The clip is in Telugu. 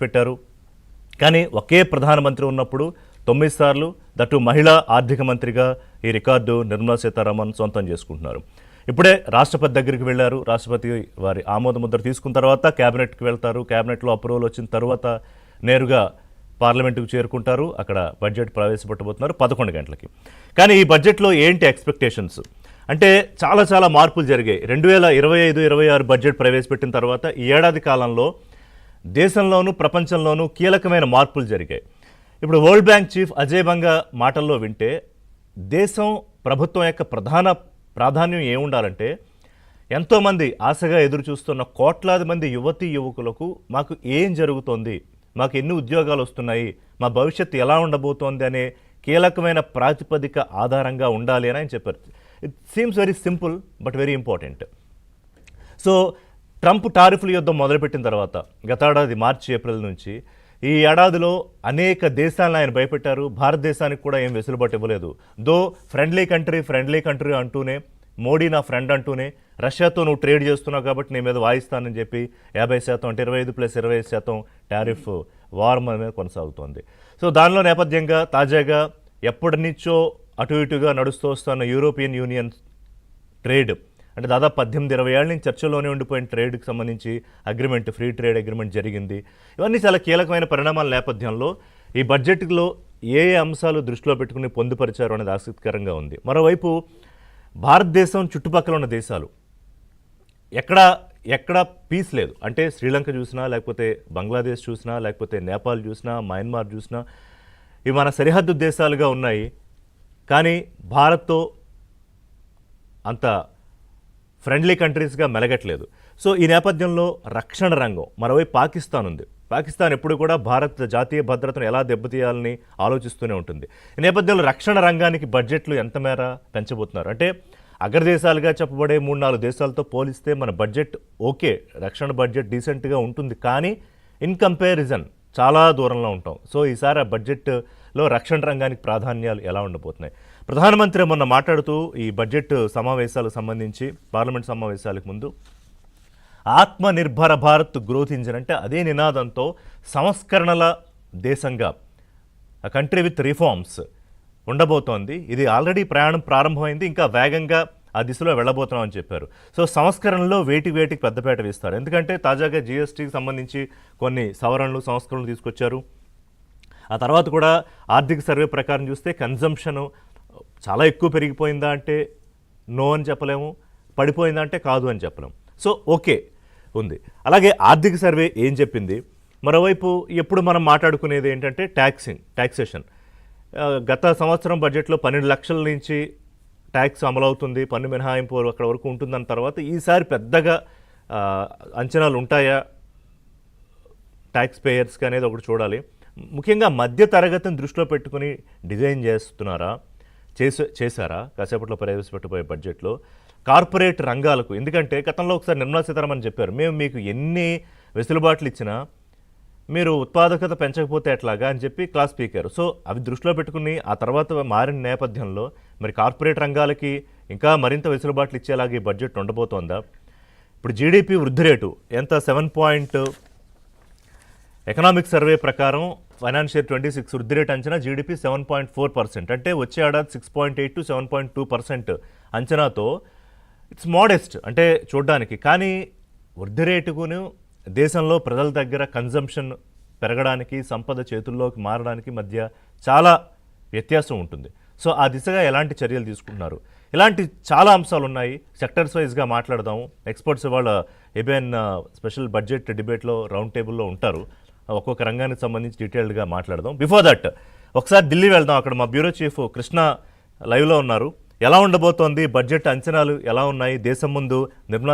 పెట్టారు. కానీ ఒకే ప్రధానమంత్రి ఉన్నప్పుడు 9 సార్లు దట్టు మహిళా ఆర్థిక మంత్రిగా ఈ రికార్డు నిర్మలా సీతారామన్ సొంతం చేసుకుంటున్నారు. ఇప్పుడే రాష్ట్రపతి దగ్గరికి వెళ్ళారు. రాష్ట్రపతి వారి ఆమోద ముద్ర తీసుకున్న తర్వాత క్యాబినెట్కి వెళ్తారు. క్యాబినెట్లో అప్రూవల్ వచ్చిన తర్వాత నేరుగా పార్లమెంటుకు చేరుకుంటారు. అక్కడ బడ్జెట్ ప్రవేశపెట్టబోతున్నారు 11 గంటలకి. కానీ ఈ బడ్జెట్లో ఏంటి ఎక్స్పెక్టేషన్స్ అంటే చాలా మార్పులు జరిగాయి. 2025-26 బడ్జెట్ ప్రవేశపెట్టిన తర్వాత ఈ ఏడాది కాలంలో దేశంలోనూ ప్రపంచంలోనూ కీలకమైన మార్పులు జరిగాయి. ఇప్పుడు వరల్డ్ బ్యాంక్ చీఫ్ అజయ్ బంగా మాటల్లో వింటే దేశం ప్రభుత్వం యొక్క ప్రధాన ప్రాధాన్యం ఏముండాలంటే ఎంతోమంది ఆశగా ఎదురు చూస్తున్న కోట్లాది మంది యువతీ యువకులకు మాకు ఏం జరుగుతోంది, మాకు ఎన్ని ఉద్యోగాలు వస్తున్నాయి, మా భవిష్యత్తు ఎలా ఉండబోతోంది అనే కీలకమైన ప్రాతిపదిక ఆధారంగా ఉండాలి అని ఆయన చెప్పారు. It seems very simple but very important. So Trump టారిఫ్ల యుద్ధం మొదలుపెట్టిన తర్వాత గతేడాది మార్చి ఏప్రిల్ నుంచి ఈ ఏడాదిలో అనేక దేశాలను ఆయన భయపెట్టారు. భారతదేశానికి కూడా ఏం వెసులుబాటు ఇవ్వలేదు. దో ఫ్రెండ్లీ కంట్రీ అంటూనే, మోడీ నా ఫ్రెండ్ అంటూనే, రష్యాతో నువ్వు ట్రేడ్ చేస్తున్నావు కాబట్టి నీ మీద వాయిస్తానని చెప్పి 50% అంటే 25+25% టారిఫ్ వార్ మన మీద కొనసాగుతోంది. సో దానిలో నేపథ్యంగా తాజాగా ఎప్పటి నుంచో అటు ఇటుగా నడుస్తూ వస్తున్న యూరోపియన్ యూనియన్ ట్రేడ్ అంటే దాదాపు 18-20 ఏళ్ళ నుంచి చర్చలోనే ఉండిపోయిన ట్రేడ్కి సంబంధించి అగ్రిమెంట్, ఫ్రీ ట్రేడ్ అగ్రిమెంట్ జరిగింది. ఇవన్నీ చాలా కీలకమైన పరిణామాల నేపథ్యంలో ఈ బడ్జెట్లో ఏ అంశాలు దృష్టిలో పెట్టుకుని పొందుపరిచారు అనేది ఆసక్తికరంగా ఉంది. మరోవైపు భారతదేశం చుట్టుపక్కల ఉన్న దేశాలు ఎక్కడ పీస్ లేదు. అంటే శ్రీలంక చూసినా, లేకపోతే బంగ్లాదేశ్ చూసినా, లేకపోతే నేపాల్ చూసినా, మయన్మార్ చూసినా, ఇవి మన సరిహద్దు దేశాలుగా ఉన్నాయి. కానీ భారత్తో అంత ఫ్రెండ్లీ కంట్రీస్గా మెలగట్లేదు. సో ఈ నేపథ్యంలో రక్షణ రంగం, మరోవైపు పాకిస్తాన్ ఉంది. పాకిస్తాన్ ఎప్పుడు కూడా భారత్ జాతీయ భద్రతను ఎలా దెబ్బతీయాలని ఆలోచిస్తూనే ఉంటుంది. ఈ నేపథ్యంలో రక్షణ రంగానికి బడ్జెట్లు ఎంత మేర పెంచబోతున్నారు అంటే అగ్రదేశాలుగా చెప్పబడే 3-4 దేశాలతో పోలిస్తే మన బడ్జెట్ ఓకే, రక్షణ బడ్జెట్ డీసెంట్గా ఉంటుంది. కానీ ఇన్ కంపారిజన్ చాలా దూరంలో ఉంటాం. సో ఈసారి ఆ బడ్జెట్లో రక్షణ రంగానికి ప్రాధాన్యాలు ఎలా ఉండబోతున్నాయి? ప్రధానమంత్రి మొన్న మాట్లాడుతూ ఈ బడ్జెట్ సమావేశాలకు సంబంధించి పార్లమెంట్ సమావేశాలకు ముందు ఆత్మనిర్భర భారత్ గ్రోత్ ఇంజిన్ అంటే అదే నినాదంతో సంస్కరణల దేశంగా ఆ కంట్రీ విత్ రిఫార్మ్స్ ఉండబోతోంది. ఇది ఆల్రెడీ ప్రయాణం ప్రారంభమైంది, ఇంకా వేగంగా ఆ దిశలో వెళ్ళబోతున్నామని చెప్పారు. సో సంస్కరణలో వేటికి పెద్దపేట వేస్తారు. ఎందుకంటే తాజాగా జీఎస్టీకి సంబంధించి కొన్ని సంస్కరణలు తీసుకొచ్చారు. ఆ తర్వాత కూడా ఆర్థిక సర్వే ప్రకారం చూస్తే కన్జంప్షన్ చాలా ఎక్కువ పెరిగిపోయిందా అంటే నో అని చెప్పలేము, పడిపోయిందా అంటే కాదు అని చెప్పలేము. సో ఓకే ఉంది. అలాగే ఆర్థిక సర్వే ఏం చెప్పింది? మరోవైపు ఎప్పుడు మనం మాట్లాడుకునేది ఏంటంటే ట్యాక్సేషన్. గత సంవత్సరం బడ్జెట్లో 12 లక్షల నుంచి ట్యాక్స్ అమలవుతుంది, పన్ను మినహాయింపు అక్కడ వరకు ఉంటుందన్న తర్వాత ఈసారి పెద్దగా అంచనాలు ఉంటాయా ట్యాక్స్ పేయర్స్కి అనేది ఒకటి చూడాలి. ముఖ్యంగా మధ్య తరగతిని దృష్టిలో పెట్టుకుని డిజైన్ చేశారా కాసేపట్లో ప్రవేశపెట్టబోయే బడ్జెట్లో? కార్పొరేట్ రంగాలకు, ఎందుకంటే గతంలో ఒకసారి నిర్మలా సీతారామన్ చెప్పారు, మేము మీకు ఎన్ని వెసులుబాట్లు ఇచ్చినా మీరు ఉత్పాదకత పెంచకపోతే ఎట్లాగా అని చెప్పి క్లాస్ పీకారు. సో అవి దృష్టిలో పెట్టుకుని ఆ తర్వాత మారిన నేపథ్యంలో మరి కార్పొరేట్ రంగాలకి ఇంకా మరింత వెసులుబాట్లు ఇచ్చేలాగా ఈ బడ్జెట్ ఉండబోతోందా? ఇప్పుడు జీడిపి వృద్ధి రేటు ఎంత? 7 ఎకనామిక్ సర్వే ప్రకారం ఫైనాన్షియల్ 26 వృద్ధి రేటు అంచనా జీడిపి 7.4%. అంటే వచ్చే ఏడాది 6.8 to 7.2% అంచనాతో ఇట్స్ మోడెస్ట్ అంటే చూడ్డానికి. కానీ వృద్ధి రేటుకును దేశంలో ప్రజల దగ్గర కన్జంప్షన్ పెరగడానికి, సంపద చేతుల్లోకి మారడానికి మధ్య చాలా వ్యత్యాసం ఉంటుంది. సో ఆ దిశగా ఎలాంటి చర్యలు తీసుకుంటున్నారు? ఇలాంటి చాలా అంశాలు ఉన్నాయి. సెక్టర్స్ వైజ్గా మాట్లాడదాము. ఎక్స్పర్ట్స్ ఇవాళ ఏబిఎన్ స్పెషల్ బడ్జెట్ డిబేట్లో రౌండ్ టేబుల్లో ఉంటారు. ఒక్కొక్క రంగానికి సంబంధించి డీటెయిల్డ్గా మాట్లాడదాం. బిఫోర్ దట్ ఒకసారి ఢిల్లీ వెళ్దాం. అక్కడ మా బ్యూరో చీఫ్ కృష్ణ లైవ్లో ఉన్నారు. ఎలా ఉండబోతోంది బడ్జెట్ అంచనాలు, ఎలా ఉన్నాయి? దేశం ముందు నిర్మలా